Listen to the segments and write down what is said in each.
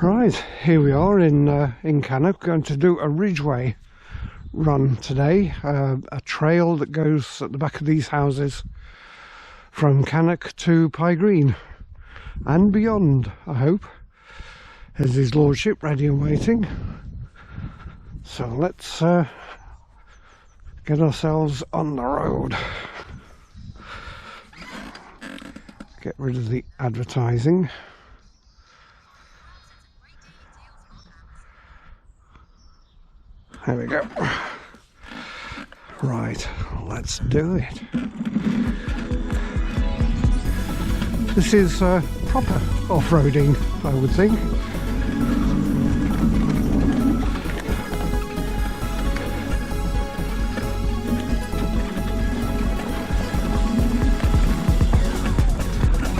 Right, here we are in Cannock, going to do a ridgeway run today, a trail that goes at the back of these houses from Cannock to Pye Green and beyond, I hope. There's his lordship ready and waiting, so let's get ourselves on the road. Get rid of the advertising. There we go. Right, let's do it. This is proper off-roading, I would think.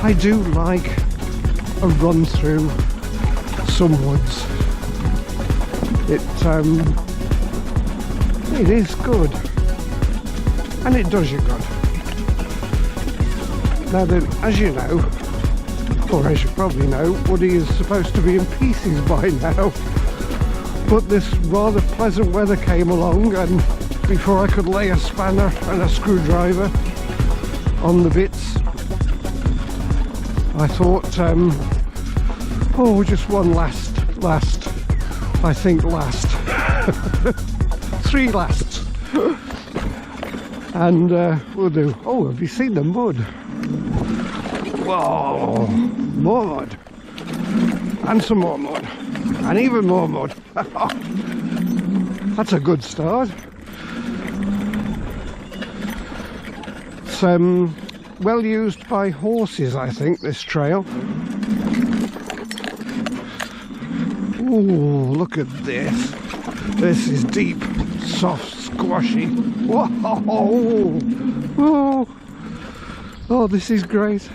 I do like a run through some woods. It is good, and it does you good. Now then, as you know, or as you probably know, Woody is supposed to be in pieces by now, but this rather pleasant weather came along, and before I could lay a spanner and a screwdriver on the bits, I thought, oh, just one last, I think last. 3 lasts, and we'll do. Oh, have you seen the mud? Whoa, more mud, and some more mud, and even more mud. That's a good start. It's well used by horses, I think, this trail. Oh, look at this. This is deep, soft, squashy. Whoa! Oh, oh, this is great.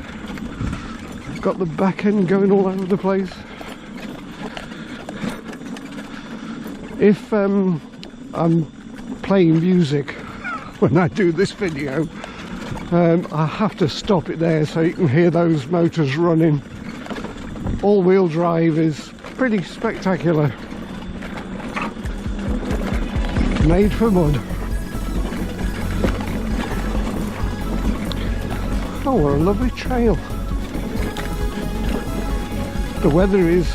Got the back end going all over the place. If I'm playing music when I do this video, I have to stop it there so you can hear those motors running. All-wheel drive is pretty spectacular. Made for mud. Oh, what a lovely trail. The weather is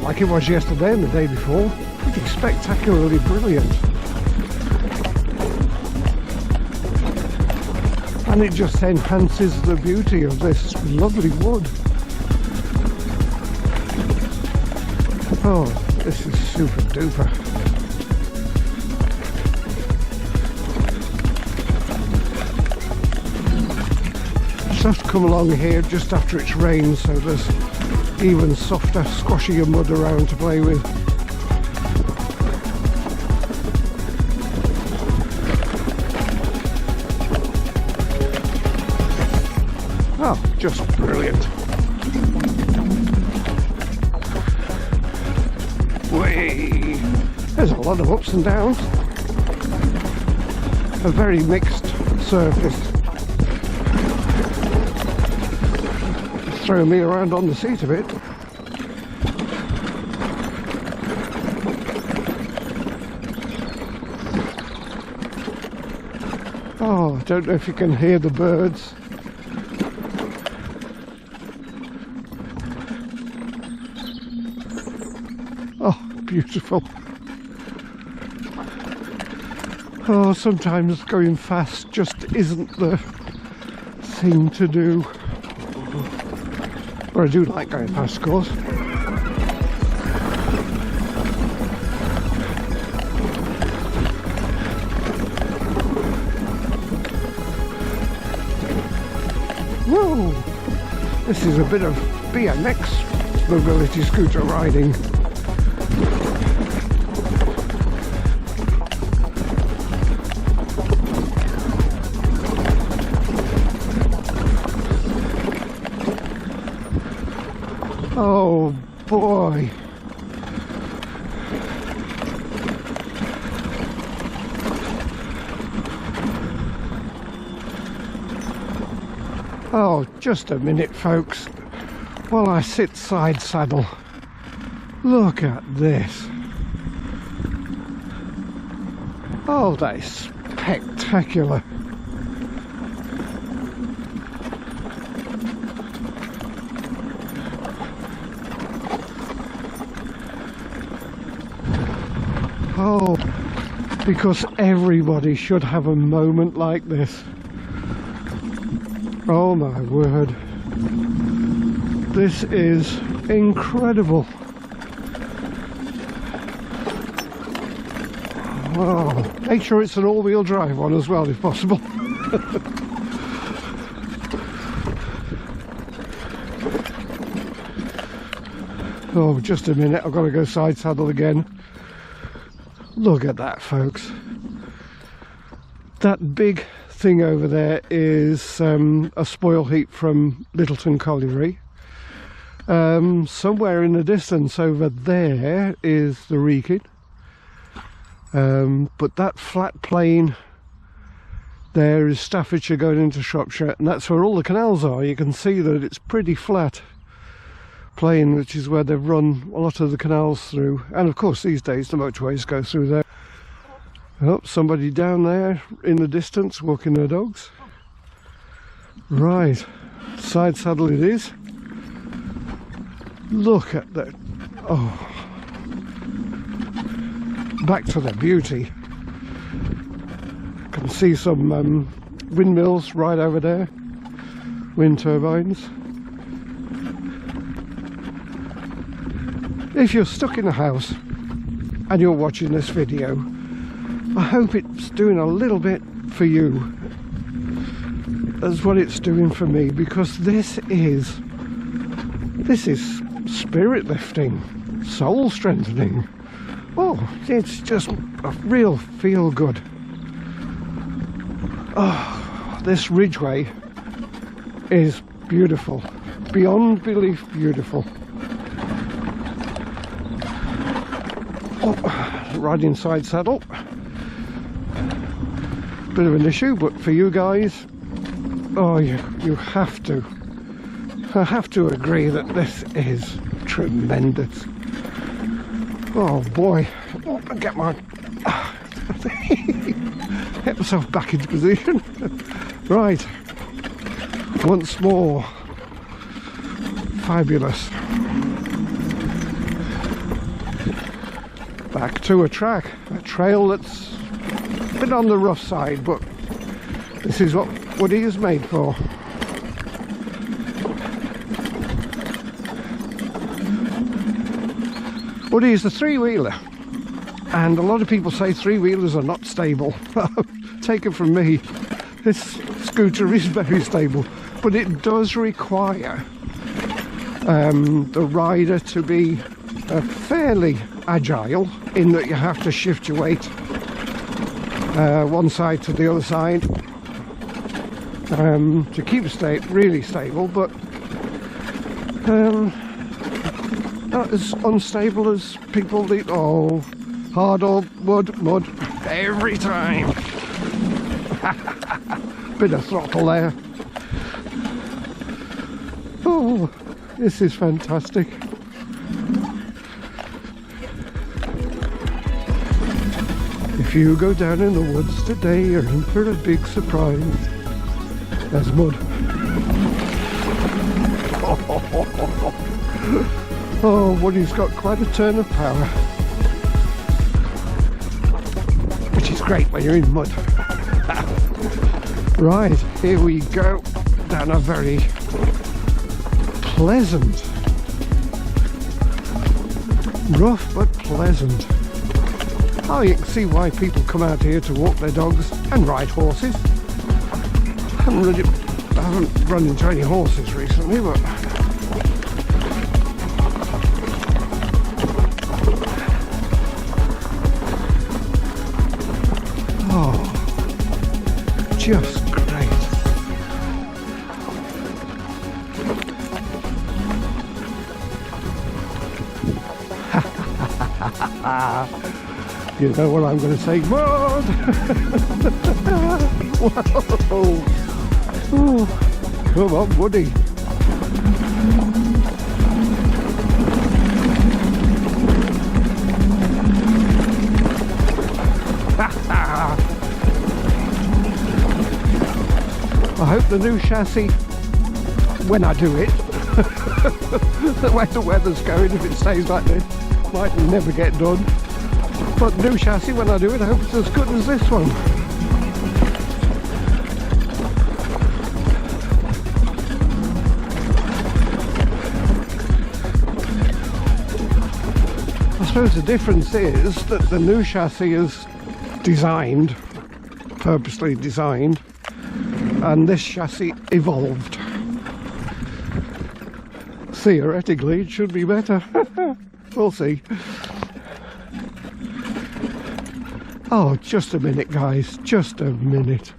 like it was yesterday and the day before, pretty spectacularly brilliant. And it just enhances the beauty of this lovely wood. Oh, this is super duper. Just have to come along here just after it's rained, so there's even softer, squashier mud around to play with. Oh, just brilliant. Way. There's a lot of ups and downs. A very mixed surface. Throwing me around on the seat a bit. Oh, I don't know if you can hear the birds. Oh, beautiful. Oh, sometimes going fast just isn't the thing to do. But I do like going fast, of course. Whoa! This is a bit of BMX mobility scooter riding. Oh boy. Oh, just a minute, folks, while I sit side saddle Look at this. Oh, that is spectacular. Oh, because everybody should have a moment like this. Oh my word. This is incredible. Oh, make sure it's an all-wheel drive one as well if possible. Oh, just a minute, I've got to go side saddle again. Look at that, folks. That big thing over there is a spoil heap from Littleton Colliery. Somewhere in the distance over there is the Wrekin. But that flat plain there is Staffordshire going into Shropshire, and that's where all the canals are. You can see that it's pretty flat plain, which is where they've run a lot of the canals through, and of course these days the motorways go through there. Oh, somebody down there in the distance walking their dogs. Right, side saddle it is. Look at that. Oh, back to the beauty. Can see some windmills right over there, wind turbines. If you're stuck in a house and you're watching this video, I hope it's doing a little bit for you as what it's doing for me, because this is spirit lifting, soul strengthening. Oh, it's just a real feel good. Oh, this ridgeway is beautiful, beyond belief beautiful. Oh, riding side saddle, bit of an issue, but for you guys, oh, you have to, I have to agree that this is tremendous. Oh boy, get myself back into position. Right, once more, fabulous. Back to a trail that's been on the rough side, but this is what Woody is made for. Woody is a three-wheeler, and a lot of people say three-wheelers are not stable. Take it from me, this scooter is very stable, but it does require the rider to be fairly agile, in that you have to shift your weight one side to the other side to keep it really stable, but not as unstable as people think. Oh, hard old mud every time. Bit of throttle there. Oh, this is fantastic. If you go down in the woods today, you're in for a big surprise. There's mud. Oh, Woody's got quite a turn of power, which is great when you're in mud. Right, here we go down a very pleasant, rough but pleasant. Oh, you can see why people come out here to walk their dogs and ride horses. I haven't run into any horses recently, but oh, just great. You know what I'm going to say? Mud! Whoa! Ooh. Come on, Woody. the new chassis, when I do it, the way the weather's going, if it stays like this, might never get done. But new chassis, when I do it, I hope it's as good as this one. I suppose the difference is that the new chassis is designed, purposely designed, and this chassis evolved. Theoretically, it should be better. We'll see. Oh, just a minute, guys. Just a minute.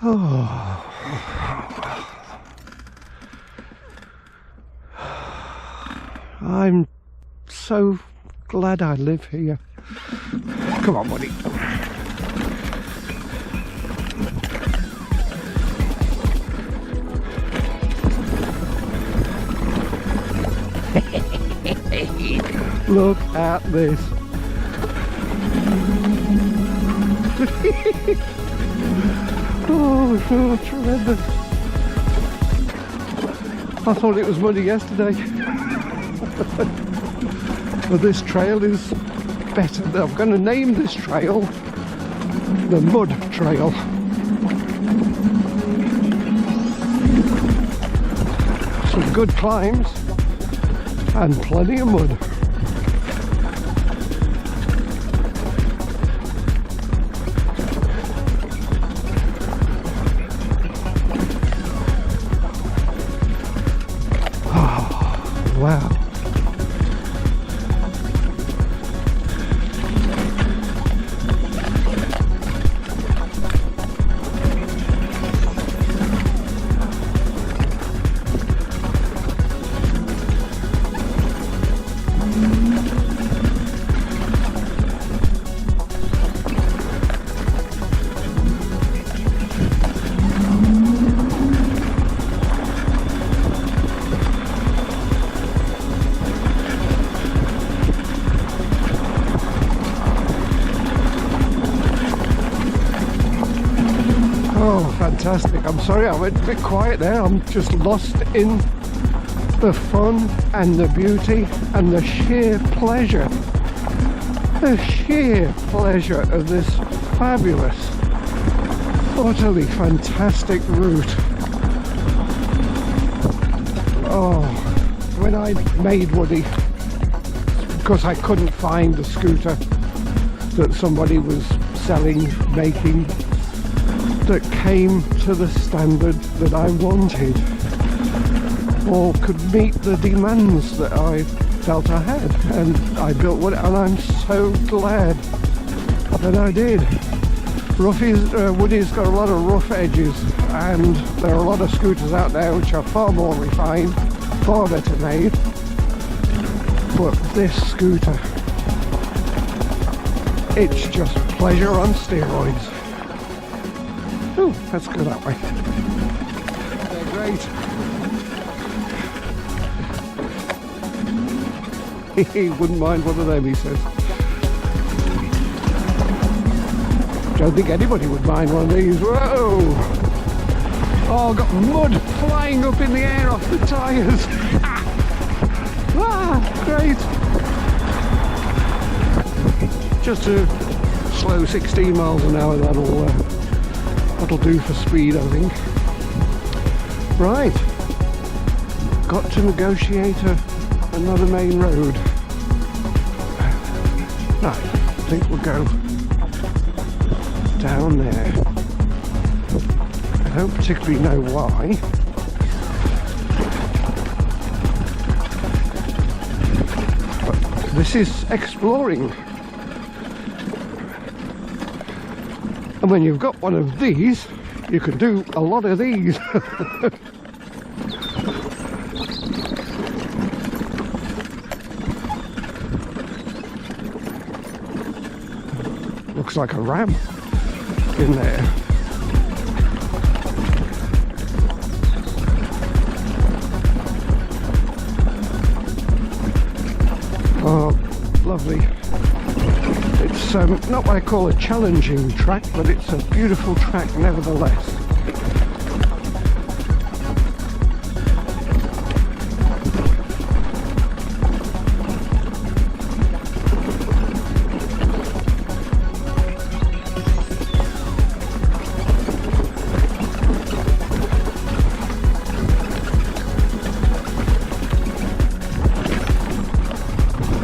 Oh. I'm so glad I live here. Come on, buddy. Look at this. Oh, tremendous. I thought it was muddy yesterday. But this trail is better. I'm going to name this trail the Mud Trail. Some good climbs and plenty of mud. Oh, wow. Oh, fantastic. I'm sorry I went a bit quiet there. I'm just lost in the fun and the beauty and the sheer pleasure. The sheer pleasure of this fabulous, utterly fantastic route. Oh, when I made Woody, because I couldn't find the scooter that somebody was selling, making, that came to the standard that I wanted or could meet the demands that I felt I had, and I built one, and I'm so glad that I did. Woody's got a lot of rough edges, and there are a lot of scooters out there which are far more refined, far better made, but this scooter, it's just pleasure on steroids. Oh, let's go that way. They're great. He wouldn't mind one of them, he says. Don't think anybody would mind one of these. Whoa! Oh, got mud flying up in the air off the tyres. Ah, great. Just a slow 16 miles an hour, that'll do for speed, I think. Right, got to negotiate another main road. No, I think we'll go down there. I don't particularly know why. But this is exploring. And when you've got one of these, you can do a lot of these. Looks like a ram in there. lovely. It's not what I call a challenging track, but it's a beautiful track nevertheless.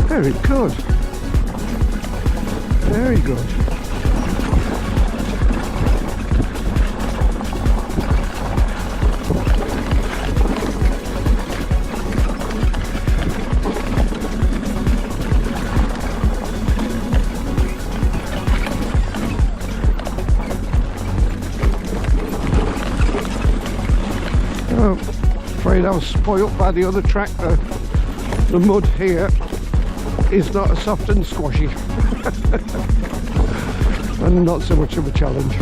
Very good. Very good. Oh, afraid I was spoilt by the other track. The mud here is not as soft and squashy and not so much of a challenge.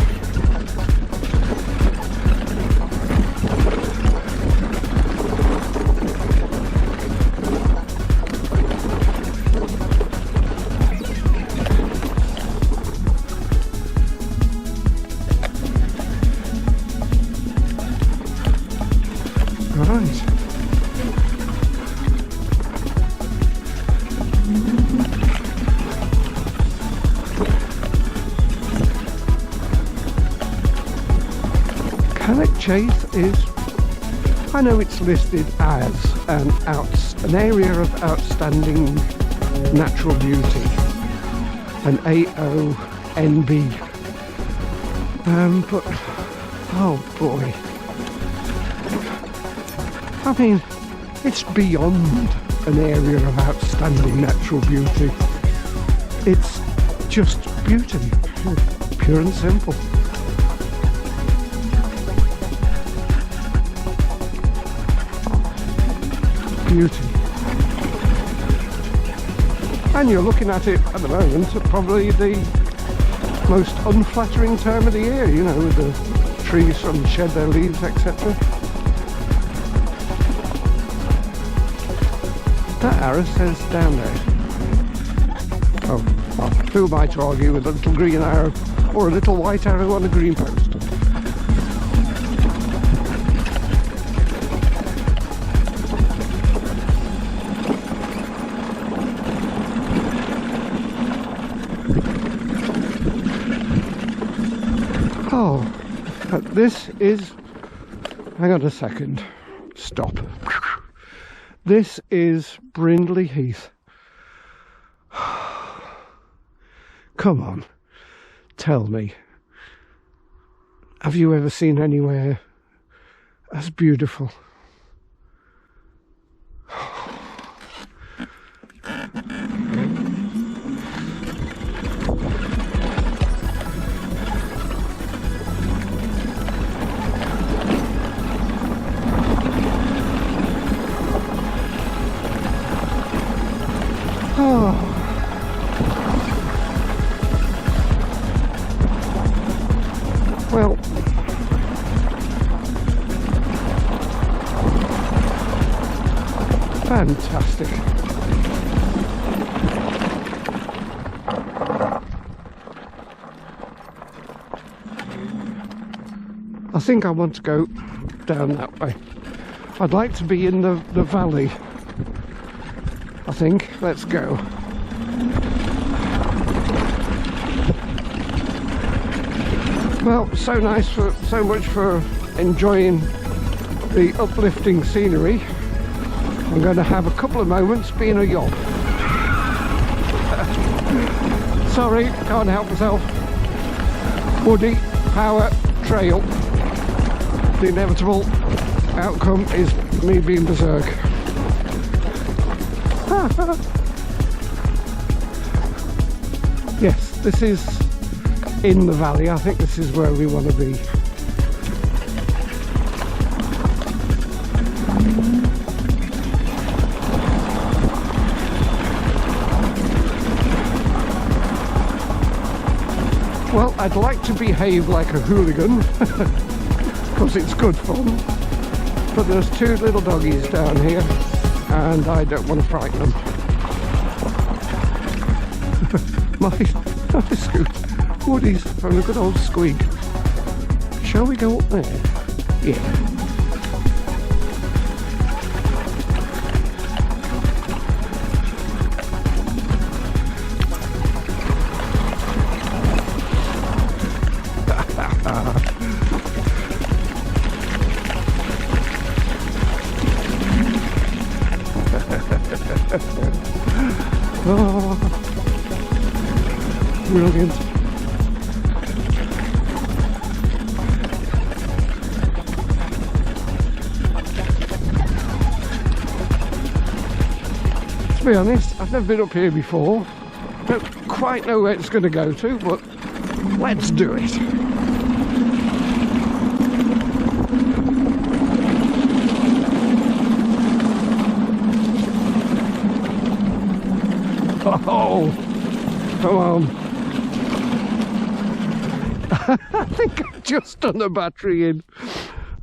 Right. Cannock Chase is, I know it's listed as an area of outstanding natural beauty, an AONB, but oh boy, I mean, it's beyond an area of outstanding natural beauty. It's just beauty, pure and simple. Beauty. And you're looking at it at the moment at probably the most unflattering time of the year, you know, with the trees sort of shed their leaves, etc. That arrow says down there. Oh, well, who am I to argue with a little green arrow or a little white arrow on a green post? Oh, but this is, hang on a second, stop. This is Brindley Heath. Come on, tell me, have you ever seen anywhere as beautiful? Oh. Well, fantastic. I think I want to go down that way. I'd like to be in the valley. I think. Let's go. Well, so much for enjoying the uplifting scenery. I'm going to have a couple of moments being a yob. Sorry, can't help myself. Woody power trail. The inevitable outcome is me being berserk. Yes, this is in the valley. I think this is where we want to be. Well, I'd like to behave like a hooligan because it's good fun, but there's two little doggies down here and I don't want to frighten them. my scoot. Woody's from a good old squeak. Shall we go up there? Yeah. Oh, brilliant. To be honest, I've never been up here before. Don't quite know where it's going to go to, but let's do it. Oh, come on. I think I've just done the battery in.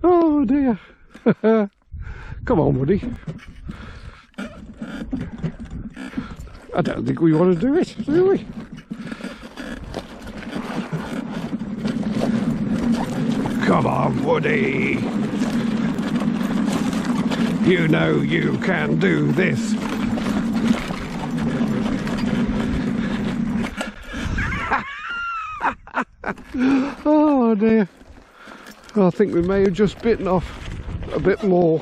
Oh dear. Come on, Woody. I don't think we want to do it, do we? Come on, Woody. You know you can do this. Oh dear. I think we may have just bitten off a bit more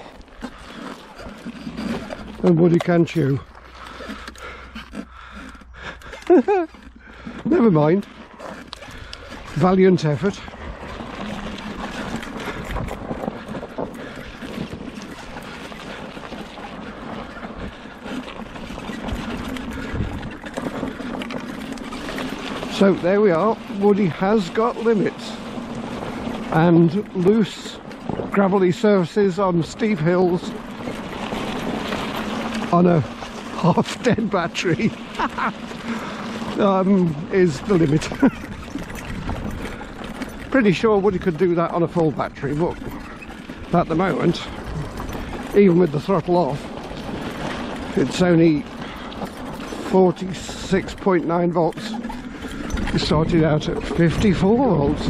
than Woody can chew. Never mind. Valiant effort. So there we are. Woody has got limits, and loose gravelly surfaces on steep hills on a half-dead battery is the limit. Pretty sure Woody could do that on a full battery, but at the moment, even with the throttle off, it's only 46.9 volts. It started out at 54 volts.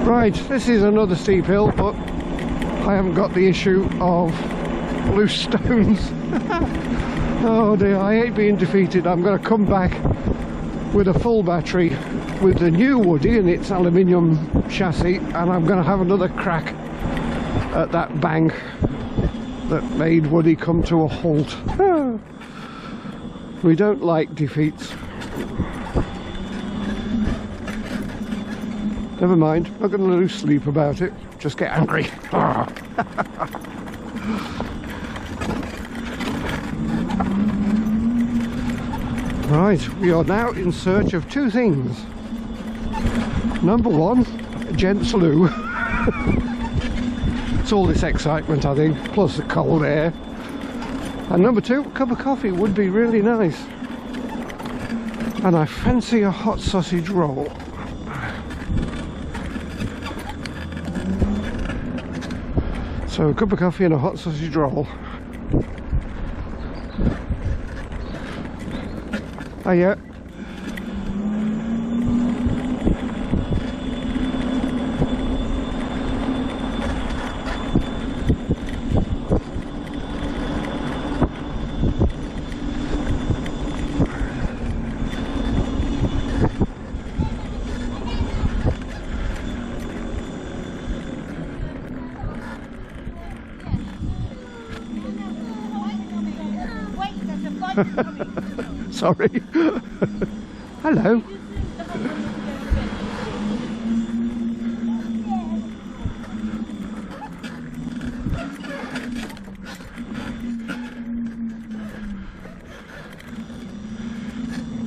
Right, this is another steep hill, but I haven't got the issue of loose stones. Oh dear, I hate being defeated. I'm going to come back with a full battery with the new Woody and its aluminium chassis, and I'm going to have another crack at that bank that made Woody come to a halt. We don't like defeats. Never mind, I'm not going to lose sleep about it, just get angry. Right, we are now in search of two things. Number one, a gent's loo. It's all this excitement, I think, plus the cold air. And number two, a cup of coffee would be really nice. And I fancy a hot sausage roll. So a cup of coffee and a hot sausage roll. Oh yeah. Sorry. Hello.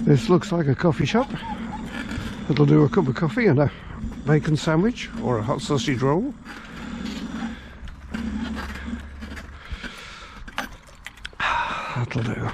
This looks like a coffee shop. It'll do a cup of coffee and a bacon sandwich or a hot sausage roll. That'll do.